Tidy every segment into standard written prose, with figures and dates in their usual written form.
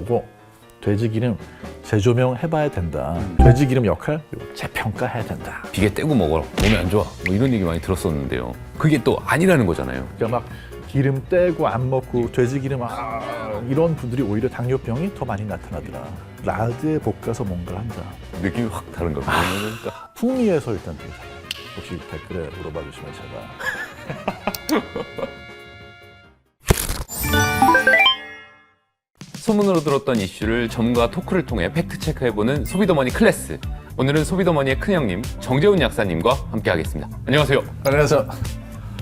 거고 돼지 기름 재조명 해봐야 된다. 돼지 기름 역할 재평가해야 된다. 비계 떼고 먹어라. 몸에 안 좋아. 뭐 이런 얘기 많이 들었었는데요. 그게 또 아니라는 거잖아요. 그러니까 막 기름 떼고 안 먹고 돼지 기름 이런 분들이 오히려 당뇨병이 더 많이 나타나더라. 라드에 볶아서 뭔가를 한다. 느낌이 확 다른 겁니다. 그러니까. 풍미에서 일단 되게 달라요. 혹시 댓글에 물어봐 주시면 제가 소문으로 들었던 이슈를 전문가 토크를 통해 팩트체크해보는 소비더머니 클래스. 오늘은 소비더머니의 큰형님 정재훈 약사님과 함께하겠습니다. 안녕하세요. 안녕하세요.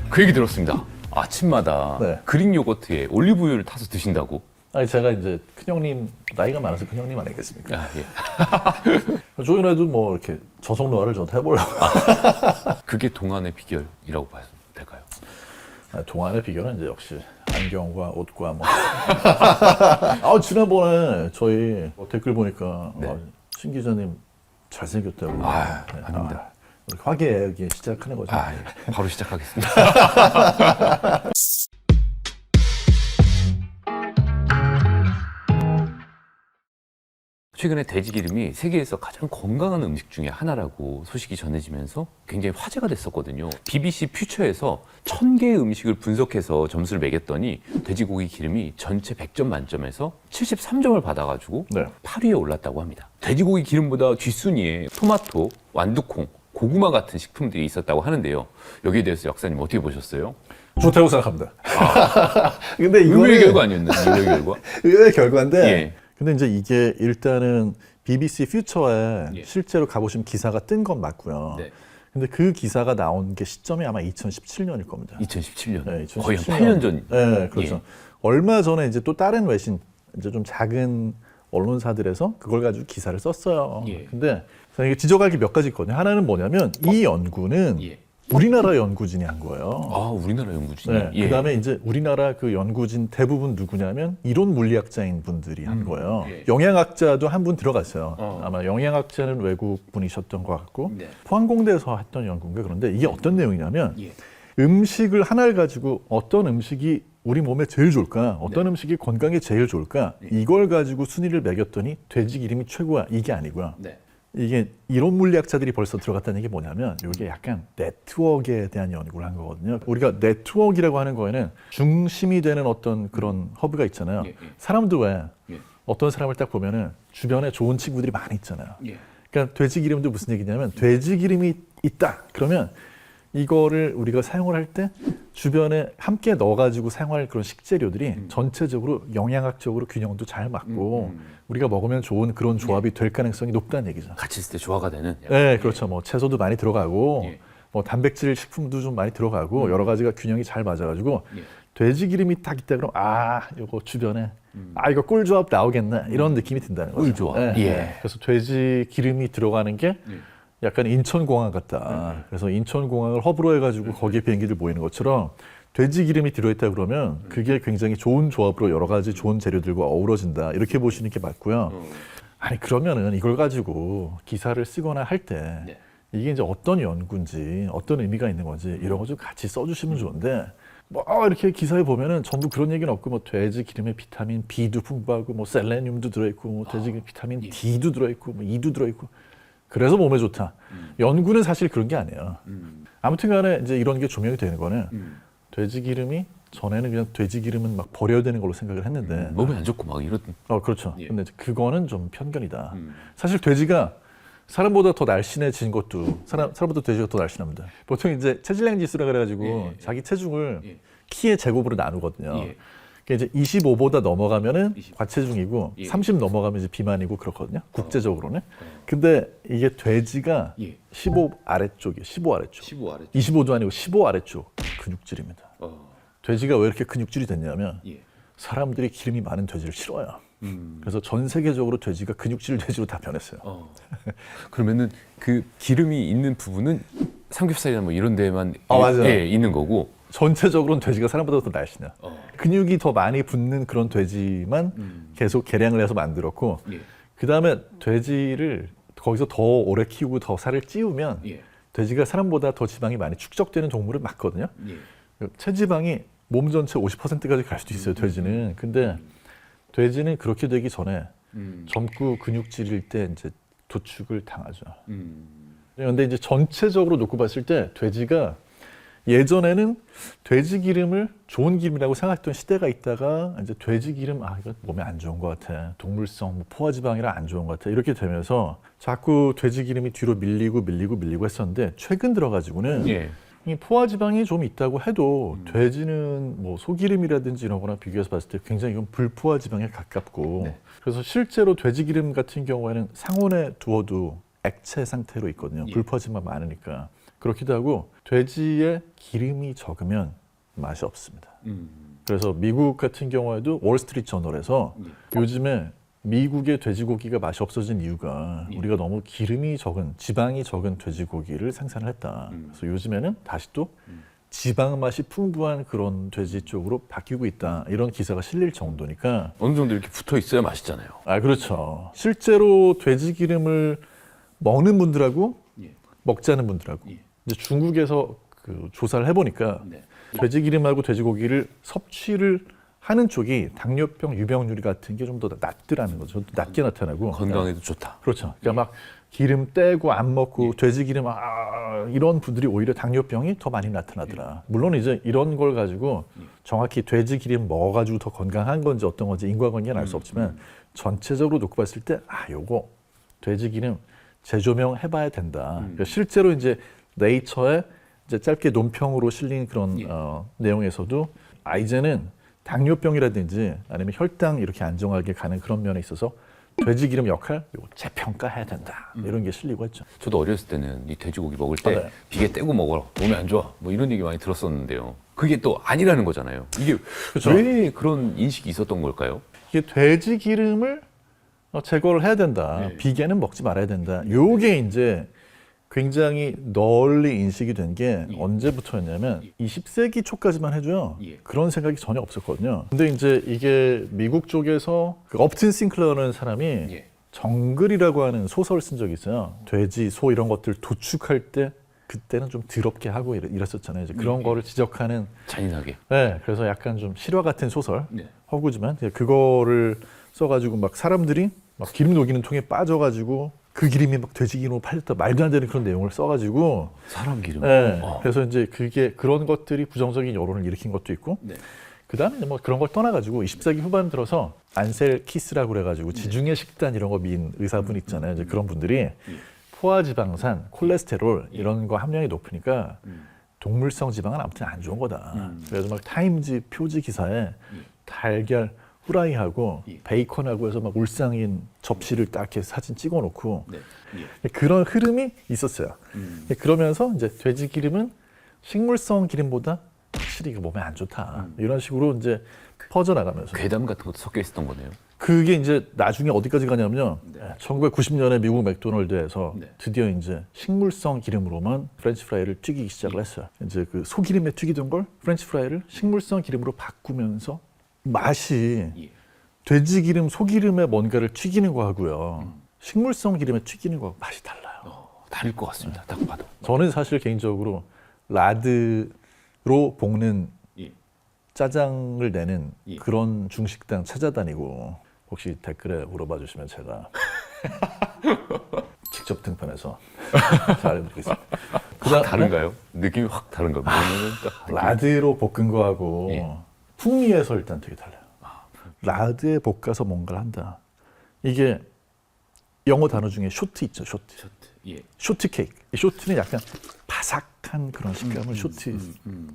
그 얘기 들었습니다. 아침마다 네. 그릭 요거트에 올리브유를 타서 드신다고. 아니 제가 이제 큰형님 나이가 많아서 큰형님 아니겠습니까? 아, 예. 조연해도 뭐 이렇게 저속 노화를 저도 해보려고. 그게 동안의 비결이라고 봐도 될까요? 동안의 비결은 이제 역시 안경과 옷과 뭐. 지난번에 저희 댓글 보니까 네. 신 기자님 잘생겼다고. 아닙니다. 이렇게 화기애애하게 시작하는 거죠. 예. 바로 시작하겠습니다. 최근에 돼지기름이 세계에서 가장 건강한 음식 중에 하나라고 소식이 전해지면서 굉장히 화제가 됐었거든요. BBC 퓨처에서 1000개의 음식을 분석해서 점수를 매겼더니 돼지고기 기름이 전체 100점 만점에서 73점을 받아가지고 네. 8위에 올랐다고 합니다. 돼지고기 기름보다 뒷순위에 토마토, 완두콩, 고구마 같은 식품들이 있었다고 하는데요. 여기에 대해서 약사님 어떻게 보셨어요? 좋다고 생각합니다. 근데 이거는 의외의 결과 아니었나요? 의외의 결과? 의외의 결과인데. 예. 근데 이제 이게 일단은 BBC 퓨처에 예. 실제로 가보시면 기사가 뜬 건 맞고요. 네. 근데 그 기사가 나온 게 시점이 아마 2017년일 겁니다. 2017년. 네, 거의 한 8년 전. 네, 그렇죠. 예. 얼마 전에 이제 또 다른 외신, 이제 좀 작은 언론사들에서 그걸 가지고 기사를 썼어요. 예. 근데 이게 지적할 게 몇 가지 있거든요. 하나는 뭐냐면 이 연구는 예. 우리나라 연구진이 한 거예요. 아, 우리나라 연구진이. 네, 예. 그다음에 이제 우리나라 그 연구진 대부분 누구냐면 이론 물리학자인 분들이 한 거예요. 예. 영양학자도 한 분 들어갔어요. 어. 아마 영양학자는 외국 분이셨던 것 같고 네. 포항공대에서 했던 연구인가. 그런데 이게 어떤 내용이냐면 예. 음식을 하나를 가지고 어떤 음식이 우리 몸에 제일 좋을까, 어떤 네. 음식이 건강에 제일 좋을까, 이걸 가지고 순위를 매겼더니 돼지 기름이 최고야, 이게 아니고요. 네. 이게 이론 물리학자들이 벌써 들어갔다는 게 뭐냐면 이게 약간 네트워크에 대한 연구를 한 거거든요. 우리가 네트워크라고 하는 거에는 중심이 되는 어떤 그런 허브가 있잖아요. 예, 예. 사람도 왜 예. 어떤 사람을 딱 보면은 주변에 좋은 친구들이 많이 있잖아요. 예. 그러니까 돼지 기름도 무슨 얘기냐면 돼지 기름이 있다 그러면 이거를 우리가 사용을 할 때 주변에 함께 넣어가지고 사용할 그런 식재료들이 전체적으로 영양학적으로 균형도 잘 맞고 우리가 먹으면 좋은 그런 조합이 될 가능성이 높다는 얘기죠. 같이 있을 때 조화가 되는. 네, 그렇죠. 뭐 채소도 많이 들어가고 예. 뭐 단백질 식품도 좀 많이 들어가고 여러 가지가 균형이 잘 맞아가지고 예. 돼지 기름이 딱 있다 그럼 요거 주변에 이거 꿀조합 나오겠네 이런 느낌이 든다는 거죠. 꿀조합. 네. 예. 그래서 돼지 기름이 들어가는 게 약간 인천공항 같다. 그래서 인천공항을 허브로 해가지고 거기에 비행기들 모이는 것처럼 돼지 기름이 들어있다 그러면 그게 굉장히 좋은 조합으로 여러 가지 좋은 재료들과 어우러진다. 이렇게 보시는 게 맞고요. 아니 그러면은 이걸 가지고 기사를 쓰거나 할 때 네. 이게 이제 어떤 연구인지 어떤 의미가 있는 건지 이런 거 좀 같이 써주시면 좋은데 뭐 이렇게 기사에 보면은 전부 그런 얘기는 없고 뭐 돼지 기름에 비타민 B도 풍부하고 뭐 셀레늄도 들어있고 뭐 돼지 기름 비타민 D도 들어있고 뭐 E도 들어있고 그래서 몸에 좋다. 연구는 사실 그런 게 아니에요. 아무튼간에 이제 이런 게 조명이 되는 거는 돼지 기름이 전에는 그냥 돼지 기름은 막 버려야 되는 걸로 생각을 했는데 몸에 안 좋고 막 이런. 그렇죠. 예. 근데 그거는 좀 편견이다. 사실 돼지가 사람보다 더 날씬해진 것도 사람보다 돼지가 더 날씬합니다. 보통 이제 체질량 지수라 그래가지고 예. 자기 체중을 예. 키의 제곱으로 나누거든요. 예. 그러니까 이제 25보다 넘어가면은 20. 과체중이고 예. 30 넘어가면 이제 비만이고 그렇거든요. 국제적으로는. 근데 이게 돼지가 예. 15 아래쪽이에요. 15 아래쪽. 15 아래. 25도 아니고 15 아래쪽 근육질입니다. 어. 돼지가 왜 이렇게 근육질이 됐냐면 예. 사람들이 기름이 많은 돼지를 싫어해요. 그래서 전 세계적으로 돼지가 근육질 돼지로 다 변했어요. 그러면은 그 기름이 있는 부분은 삼겹살이나 뭐 이런 데만 맞아요. 예, 있는 거고. 전체적으로는 돼지가 사람보다 더 날씬해요. 근육이 더 많이 붙는 그런 돼지만 계속 개량을 해서 만들었고 예. 그 다음에 돼지를 거기서 더 오래 키우고 더 살을 찌우면 예. 돼지가 사람보다 더 지방이 많이 축적되는 동물은 맞거든요. 예. 체지방이 몸 전체 50%까지 갈 수도 있어요, 돼지는. 근데 돼지는 그렇게 되기 전에 젊고 근육질일 때 이제 도축을 당하죠. 그런데 이제 전체적으로 놓고 봤을 때 돼지가 예전에는 돼지 기름을 좋은 기름이라고 생각했던 시대가 있다가 이제 돼지 기름 이거 몸에 안 좋은 것 같아. 동물성 뭐 포화지방이라 안 좋은 것 같아. 이렇게 되면서 자꾸 돼지 기름이 뒤로 밀리고 했었는데 최근 들어가지고는 예. 이 포화지방이 좀 있다고 해도 돼지는 뭐 소기름이라든지 이런 거랑 비교해서 봤을 때 굉장히 이건 불포화지방에 가깝고 네. 그래서 실제로 돼지 기름 같은 경우에는 상온에 두어도 액체 상태로 있거든요. 예. 불포화지방 많으니까. 그렇기도 하고 돼지의 기름이 적으면 맛이 없습니다. 그래서 미국 같은 경우에도 월스트리트 저널에서 요즘에 미국의 돼지고기가 맛이 없어진 이유가 우리가 너무 기름이 적은, 지방이 적은 돼지고기를 생산을 했다. 그래서 요즘에는 다시 또 지방 맛이 풍부한 그런 돼지 쪽으로 바뀌고 있다. 이런 기사가 실릴 정도니까. 어느 정도 이렇게 붙어 있어야 맛있잖아요. 그렇죠. 실제로 돼지 기름을 먹는 분들하고 예. 먹지 않은 분들하고 예. 이제 중국에서 그 조사를 해보니까 네. 돼지 기름하고 돼지고기를 섭취를 하는 쪽이 당뇨병 유병률 같은 게 좀 더 낮더라는 거죠. 낮게 나타나고 건강에도 좋다. 그렇죠. 그러니까 막 기름 떼고 안 먹고 돼지 기름 이런 분들이 오히려 당뇨병이 더 많이 나타나더라. 물론 이제 이런 걸 가지고 정확히 돼지 기름 먹어가지고 더 건강한 건지 어떤 건지 인과관계는 알 수 없지만 전체적으로 놓고 봤을 때 요거 돼지 기름 재조명 해봐야 된다. 그러니까 실제로 이제 네이처에 이제 짧게 논평으로 실린 그런 내용에서도 이제는 당뇨병이라든지 아니면 혈당 이렇게 안정하게 가는 그런 면에 있어서 돼지 기름 역할 이거 재평가해야 된다. 이런 게 실리고 했죠. 저도 어렸을 때는 이 돼지고기 먹을 때 네. 비계 떼고 먹어라. 몸에 안 좋아. 뭐 이런 얘기 많이 들었었는데요. 그게 또 아니라는 거잖아요. 이게 그렇죠. 왜 그런 인식이 있었던 걸까요? 이게 돼지 기름을 제거를 해야 된다. 네. 비계는 먹지 말아야 된다. 요게 이제 굉장히 널리 인식이 된 게 언제부터였냐면 20세기 초까지만 해도요. 예. 그런 생각이 전혀 없었거든요. 근데 이제 이게 미국 쪽에서 그 업튼 싱클러라는 사람이 예. 정글이라고 하는 소설을 쓴 적이 있어요. 돼지, 소 이런 것들 도축할 때 그때는 좀 더럽게 하고 이랬었잖아요. 이제 그런 거를 지적하는 잔인하게. 네, 그래서 약간 좀 실화 같은 소설 네. 허구지만 그거를 써가지고 막 사람들이 막 기름 녹이는 통에 빠져가지고 그 기름이 막 돼지 기름으로 팔렸다 말도 안 되는 그런 내용을 써가지고 사람 기름. 네, 그래서 이제 그게 그런 것들이 부정적인 여론을 일으킨 것도 있고 네. 그다음에 뭐 그런 걸 떠나가지고 20세기 후반 들어서 안셀 키스라고 그래가지고 지중해 식단 이런 거 미인 의사분 있잖아요. 이제 그런 분들이 포화지방산, 콜레스테롤 이런 거 함량이 높으니까 동물성 지방은 아무튼 안 좋은 거다. 그래서 막 타임지 표지 기사에 달걀 후라이하고 베이컨하고 해서 막 울상인 접시를 딱 이렇게 사진 찍어놓고 네. 그런 흐름이 있었어요. 그러면서 이제 돼지 기름은 식물성 기름보다 확실히 몸에 안 좋다. 이런 식으로 이제 퍼져나가면서 괴담 같은 것도 섞여 있었던 거네요. 그게 이제 나중에 어디까지 가냐면요. 네. 1990년에 미국 맥도날드에서 네. 드디어 이제 식물성 기름으로만 프렌치 프라이를 튀기기 시작을 했어요. 이제 그 소기름에 튀기던 걸 프렌치 프라이를 식물성 기름으로 바꾸면서 맛이 예. 돼지 기름, 소기름에 뭔가를 튀기는 거하고요. 식물성 기름에 튀기는 거하고 맛이 달라요. 다를 것 같습니다. 딱 봐도. 저는 사실 개인적으로 라드로 볶는 예. 짜장을 내는 예. 그런 중식당 찾아다니고 혹시 댓글에 물어봐 주시면 제가 직접 등판해서 잘 알려드리겠습니다. 확 다른가요? 느낌이 확 다른가요? 라드로 볶은 거하고 예. 풍미에서 일단 되게 달라요. 라드에 볶아서 뭔가를 한다. 이게 영어 단어 중에 쇼트 있죠, 쇼트. 예. 쇼트 케이크. 이 쇼트는 약간 바삭한 그런 식감을 쇼트.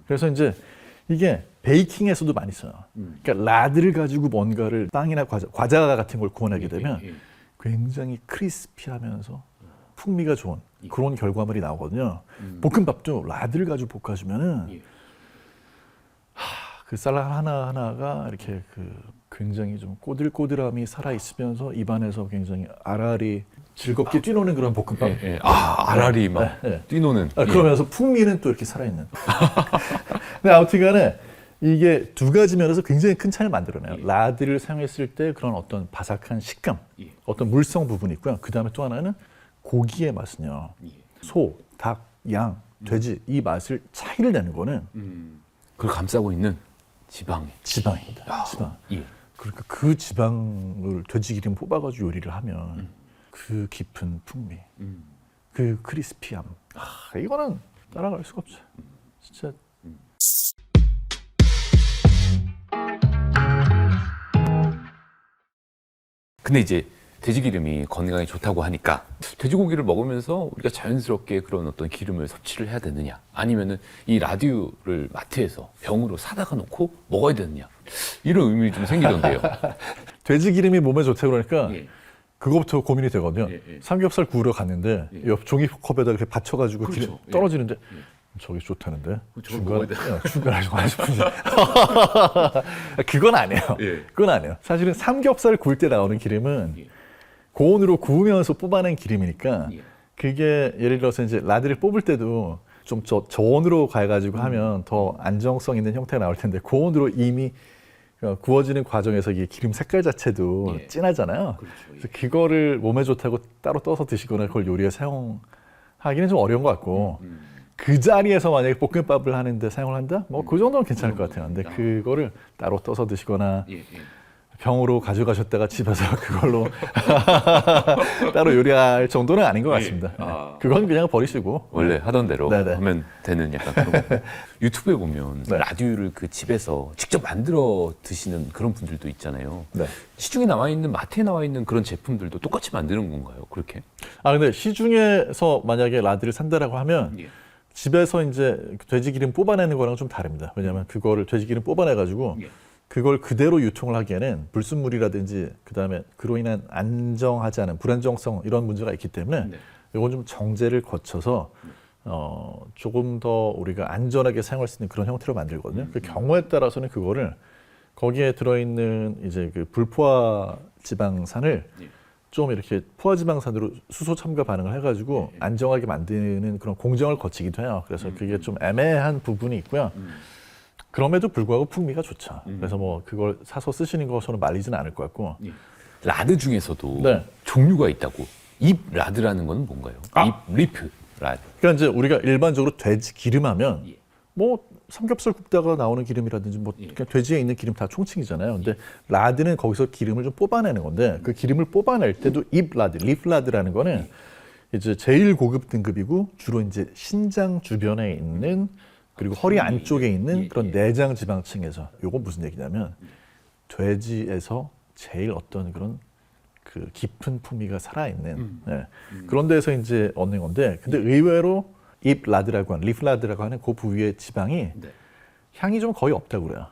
그래서 이제 이게 베이킹에서도 많이 써요. 그러니까 라드를 가지고 뭔가를 빵이나 과자 같은 걸 구워내게 되면 굉장히 크리스피하면서 풍미가 좋은 그런 결과물이 나오거든요. 볶음밥도 라드를 가지고 볶아주면은 그 쌀 하나하나가 이렇게 그 굉장히 좀 꼬들꼬들함이 살아있으면서 입안에서 굉장히 알알이 즐겁게 뛰노는 그런 볶음밥. 예. 알알이 막 네. 뛰노는. 그러면서 풍미는 또 이렇게 살아있는. 근데 아무튼 간에 이게 두 가지 면에서 굉장히 큰 차이를 만들어내요. 라드를 사용했을 때 그런 어떤 바삭한 식감, 어떤 물성 부분이 있고요. 그 다음에 또 하나는 고기의 맛은요. 소, 닭, 양, 돼지 이 맛을 차이를 내는 거는 그걸 감싸고 있는 지방이. 지방입니다. 지방. 예. 그러니까 그 지방을 돼지기름 뽑아가지고 요리를 하면 그 깊은 풍미, 그 크리스피함, 이거는 따라갈 수가 없죠. 진짜. 근데 이제 돼지기름이 건강에 좋다고 하니까 돼지고기를 먹으면서 우리가 자연스럽게 그런 어떤 기름을 섭취를 해야 되느냐, 아니면은 이 라디오를 마트에서 병으로 사다가 놓고 먹어야 되느냐, 이런 의문이 좀 생기던데요. 돼지기름이 몸에 좋다고 그러니까 예. 그거부터 고민이 되거든요. 예, 예. 삼겹살 구우러 갔는데 예. 옆 종이컵에다 이렇게 받쳐가지고 그렇죠. 기름 예. 떨어지는데 저게 좋다는데 저거 먹어야 돼. 중간에 좀 안 싶은지 그건 아니에요. 예. 그건 아니에요. 사실은 삼겹살 구울 때 나오는 기름은 예. 고온으로 구우면서 뽑아낸 기름이니까 예. 그게 예를 들어서 이제 라디를 뽑을 때도 좀 저온으로 가가지고 하면 더 안정성 있는 형태가 나올 텐데 고온으로 이미 구워지는 과정에서 이게 기름 색깔 자체도 예. 진하잖아요. 그렇죠. 예. 그래서 그거를 몸에 좋다고 따로 떠서 드시거나 그걸 요리에 사용하기는 좀 어려운 것 같고 그 자리에서 만약에 볶음밥을 하는데 사용을 한다? 뭐 그 정도는 괜찮을 것 같아요. 근데 그거를 따로 떠서 드시거나 예. 예. 병으로 가져가셨다가 집에서 그걸로 따로 요리할 정도는 아닌 것 같습니다. 예. 아. 그건 그냥 버리시고 원래 하던 대로 네네. 하면 되는 약간 그런 거. 유튜브에 보면 네. 라디오를 그 집에서 직접 만들어 드시는 그런 분들도 있잖아요. 네. 시중에 나와 있는, 마트에 나와 있는 그런 제품들도 똑같이 만드는 건가요? 그렇게? 근데 시중에서 만약에 라디를 산다라고 하면 예. 집에서 이제 돼지기름 뽑아내는 거랑 좀 다릅니다. 왜냐하면 그거를 돼지기름 뽑아내가지고 예. 그걸 그대로 유통을 하기에는 불순물이라든지 그다음에 그로 인한 안정하지 않은 불안정성 이런 문제가 있기 때문에 네. 이건 좀 정제를 거쳐서 조금 더 우리가 안전하게 사용할 수 있는 그런 형태로 만들거든요. 그 경우에 따라서는 그거를 거기에 들어있는 이제 그 불포화 지방산을 예. 좀 이렇게 포화지방산으로 수소 첨가 반응을 해가지고 안정하게 만드는 그런 공정을 거치기도 해요. 그래서 그게 좀 애매한 부분이 있고요. 그럼에도 불구하고 풍미가 좋죠. 그래서 뭐 그걸 사서 쓰시는 거 저는 말리지는 않을 것 같고. 예. 라드 중에서도 네. 종류가 있다고. 입 라드라는 건 뭔가요? 입 리프 라드. 그러니까 이제 우리가 일반적으로 돼지 기름하면 예. 뭐 삼겹살 굽다가 나오는 기름이라든지 뭐 예. 그냥 돼지에 있는 기름 다 총칭이잖아요. 근데 라드는 거기서 기름을 좀 뽑아내는 건데 그 기름을 뽑아낼 때도 입 라드, 리프 라드라는 거는 이제 제일 고급 등급이고 주로 이제 신장 주변에 있는 그리고 허리 안쪽에 있는 그런 내장 지방층에서 요거 무슨 얘기냐면 돼지에서 제일 어떤 그런 그 깊은 풍미가 살아있는 그런 데서 이제 얻는 건데 근데 의외로 입 라드라고 하는 리프 라드라고 하는 그 부위의 지방이 네. 향이 좀 거의 없다고 그래요.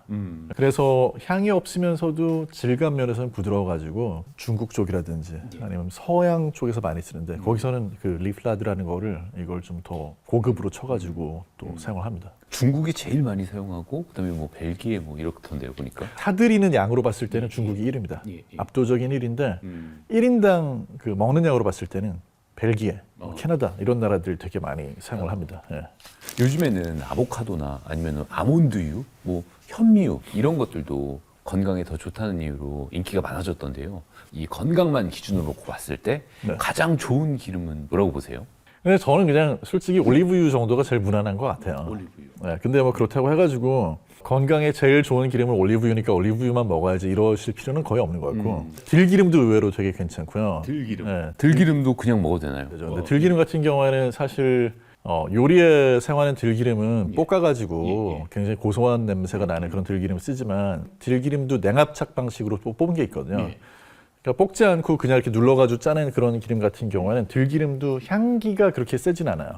그래서 향이 없으면서도 질감 면에서는 부드러워가지고 중국 쪽이라든지 아니면 서양 쪽에서 많이 쓰는데 거기서는 그 리프 라드라는 거를 이걸 좀 더 고급으로 쳐가지고 또 사용을 합니다. 중국이 제일 많이 사용하고 그다음에 뭐 벨기에 뭐 이렇던데요 보니까. 사들이는 양으로 봤을 때는 중국이 1위입니다. 예, 예. 압도적인 1위인데 1인당 그 먹는 양으로 봤을 때는 벨기에, 캐나다 이런 나라들 되게 많이 사용을 합니다. 예. 요즘에는 아보카도나 아니면 아몬드유, 뭐 현미유 이런 것들도 건강에 더 좋다는 이유로 인기가 많아졌던데요. 이 건강만 기준으로 놓고 봤을 때 네. 가장 좋은 기름은 뭐라고 보세요? 근데 저는 그냥 솔직히 올리브유 정도가 제일 무난한 것 같아요. 올리브유. 네, 근데 뭐 그렇다고 해가지고 건강에 제일 좋은 기름은 올리브유니까 올리브유만 먹어야지 이러실 필요는 거의 없는 것 같고 들기름도 의외로 되게 괜찮고요. 들기름. 네, 들기름도 그냥 먹어도 되나요? 그죠. 근데 들기름 같은 경우에는 사실 요리에 사용하는 들기름은 볶아가지고 굉장히 고소한 냄새가 나는 그런 들기름을 쓰지만 들기름도 냉압착 방식으로 또 뽑은 게 있거든요. 예. 그러니까 볶지 않고 그냥 이렇게 눌러가지고 짜낸 그런 기름 같은 경우에는 들기름도 향기가 그렇게 세진 않아요.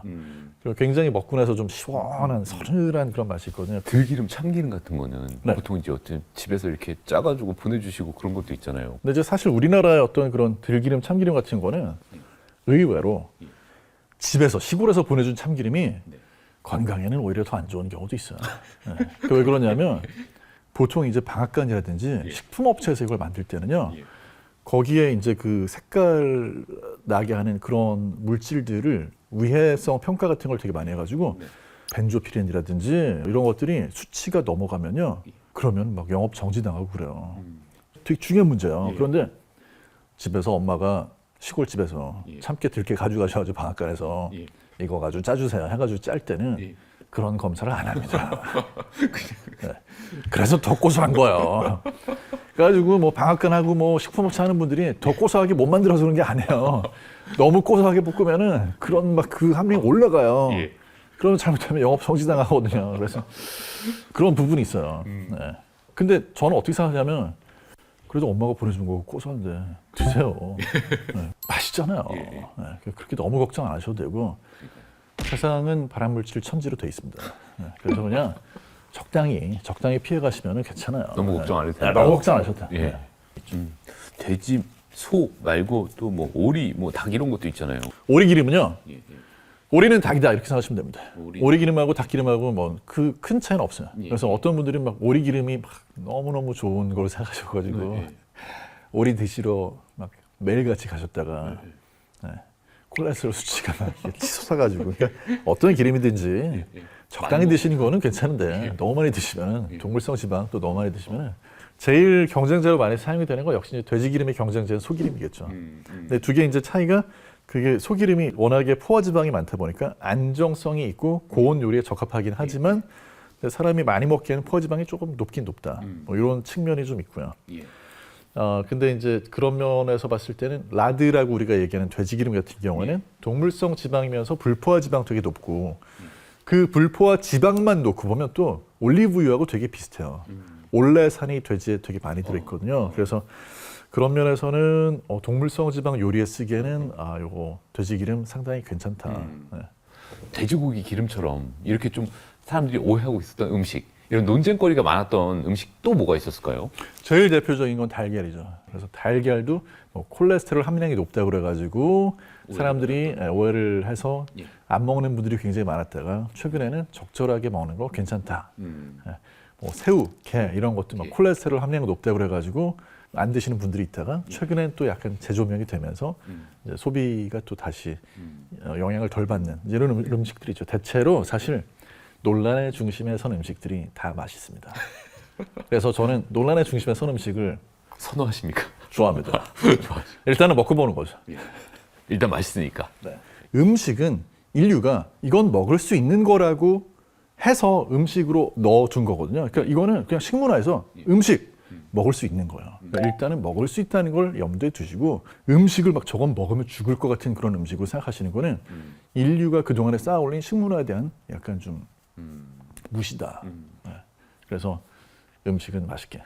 그리고 굉장히 먹고 나서 좀 시원한 서늘한 그런 맛이 있거든요. 들기름, 참기름 같은 거는 네. 보통 이제 어떤 집에서 이렇게 짜가지고 보내주시고 그런 것도 있잖아요. 근데 이제 사실 우리나라의 어떤 그런 들기름, 참기름 같은 거는 의외로 집에서 시골에서 보내준 참기름이 건강에는 오히려 더 안 좋은 경우도 있어요. 네. 왜 그러냐면 보통 이제 방앗간이라든지 식품업체에서 이걸 만들 때는요. 거기에 이제 그 색깔 나게 하는 그런 물질들을 위해성 평가 같은 걸 되게 많이 해가지고 벤조피렌이라든지 이런 것들이 수치가 넘어가면요. 그러면 막 영업 정지당하고 그래요. 되게 중요한 문제예요. 그런데 집에서 엄마가 시골집에서 예. 참깨 들깨 가져가셔가지고 방앗간에서 예. 이거 가지고 짜주세요 해가지고 짤 때는 예. 그런 검사를 안 합니다. 네. 그래서 더 고소한 거예요. 그래가지고 뭐 방앗간하고 뭐 식품업체 하는 분들이 더 고소하게 못 만들어서 그런 게 아니에요. 너무 고소하게 볶으면은 그런 막 그 함량이 올라가요. 예. 그러면 잘못하면 영업 정지당하거든요. 그래서 그런 부분이 있어요. 네. 근데 저는 어떻게 생각하냐면 그래도 엄마가 보내준 거 고소한데 드세요. 네. 맛있잖아요. 예. 네. 그렇게 너무 걱정 안 하셔도 되고 세상은 발암물질 천지로 돼 있습니다. 네. 그래서 그냥 적당히 피해 가시면 괜찮아요. 너무 걱정 안 해도 네. 된다. 너무 걱정 안 하셔도 돼요. 예. 돼지, 소 말고 또 뭐 오리, 뭐 닭 이런 것도 있잖아요. 오리 기름은요. 예. 오리는 닭이다 이렇게 생각하시면 됩니다. 오리. 오리 기름하고 닭 기름하고 뭐 그 큰 차이는 없어요. 예. 그래서 어떤 분들이 막 오리 기름이 막 너무너무 좋은 걸 생각하셔가지고 네. 오리 드시러 막 매일같이 가셨다가 네. 콜레스테롤 수치가 막 이렇게 치솟아가지고 그러니까 어떤 기름이든지 적당히 드시는 거는 괜찮은데 너무 많이 드시면 동물성 지방 또 너무 많이 드시면 제일 경쟁자로 많이 사용이 되는 거 역시 이제 돼지 기름의 경쟁자는 소기름이겠죠. 근데 두 개 이제 차이가 그게 소기름이 워낙에 포화 지방이 많다 보니까 안정성이 있고 고온 요리에 적합하긴 하지만 근데 사람이 많이 먹기에는 포화 지방이 조금 높긴 높다. 뭐 이런 측면이 좀 있고요. 예. 근데 이제 그런 면에서 봤을 때는 라드라고 우리가 얘기하는 돼지기름 같은 경우에는 동물성 지방이면서 불포화 지방 되게 높고 그 불포화 지방만 놓고 보면 또 올리브유하고 되게 비슷해요. 올레산이 돼지에 되게 많이 들어있거든요. 그래서 그런 면에서는 동물성 지방 요리에 쓰기에는 요거 돼지기름 상당히 괜찮다. 네. 돼지고기 기름처럼 이렇게 좀 사람들이 오해하고 있었던 음식, 이런 논쟁거리가 많았던 음식 또 뭐가 있었을까요? 제일 대표적인 건 달걀이죠. 그래서 달걀도 뭐 콜레스테롤 함량이 높다고 그래가지고 사람들이 오해를 해서 예. 안 먹는 분들이 굉장히 많았다가 최근에는 적절하게 먹는 거 괜찮다. 뭐 새우, 게 이런 것도 막 예. 콜레스테롤 함량이 높다고 그래가지고 안 드시는 분들이 있다가 최근엔 또 약간 재조명이 되면서 이제 소비가 또 다시 영향을 덜 받는 이런 음식들이 있죠. 대체로 사실 논란의 중심에 선 음식들이 다 맛있습니다. 그래서 저는 논란의 중심에 선 음식을 선호하십니까? 좋아합니다. 일단은 먹고 보는 거죠. 일단 맛있으니까. 네. 음식은 인류가 이건 먹을 수 있는 거라고 해서 음식으로 넣어둔 거거든요. 그러니까 이거는 그냥 식문화에서 음식 먹을 수 있는 거예요. 그러니까 일단은 먹을 수 있다는 걸 염두에 두시고 음식을 막 저건 먹으면 죽을 것 같은 그런 음식으로 생각하시는 거는 인류가 그동안에 쌓아올린 식문화에 대한 약간 좀 무시다. 네. 그래서 음식은 맛있게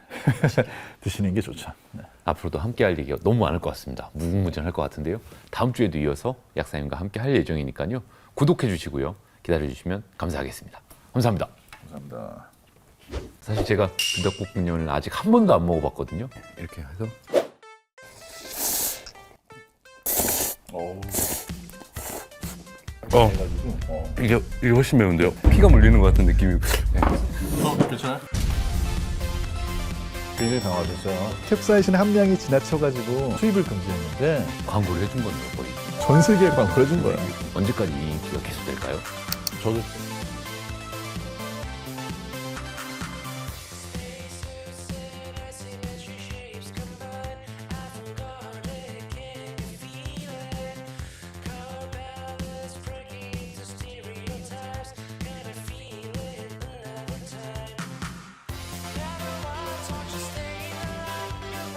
드시는 게 좋죠. 네. 앞으로도 함께 할 얘기가 너무 많을 것 같습니다. 무궁무진할 것 같은데요. 다음 주에도 이어서 약사님과 함께 할 예정이니까요. 구독해 주시고요. 기다려 주시면 감사하겠습니다. 감사합니다. 감사합니다. 사실 제가 불닭볶음면을 아직 한 번도 안 먹어봤거든요. 이렇게 해서 이게 훨씬 매운데요. 피가 물리는 것 같은 느낌이. 괜찮아요? 굉장히 당황하셨어요. 캡사이신 함량이 지나쳐가지고 수입을 금지했는데 광고를 해준 건데요, 거의. 전 세계에 광고를 해준 거예요. 언제까지 이 인기가 계속될까요? 저도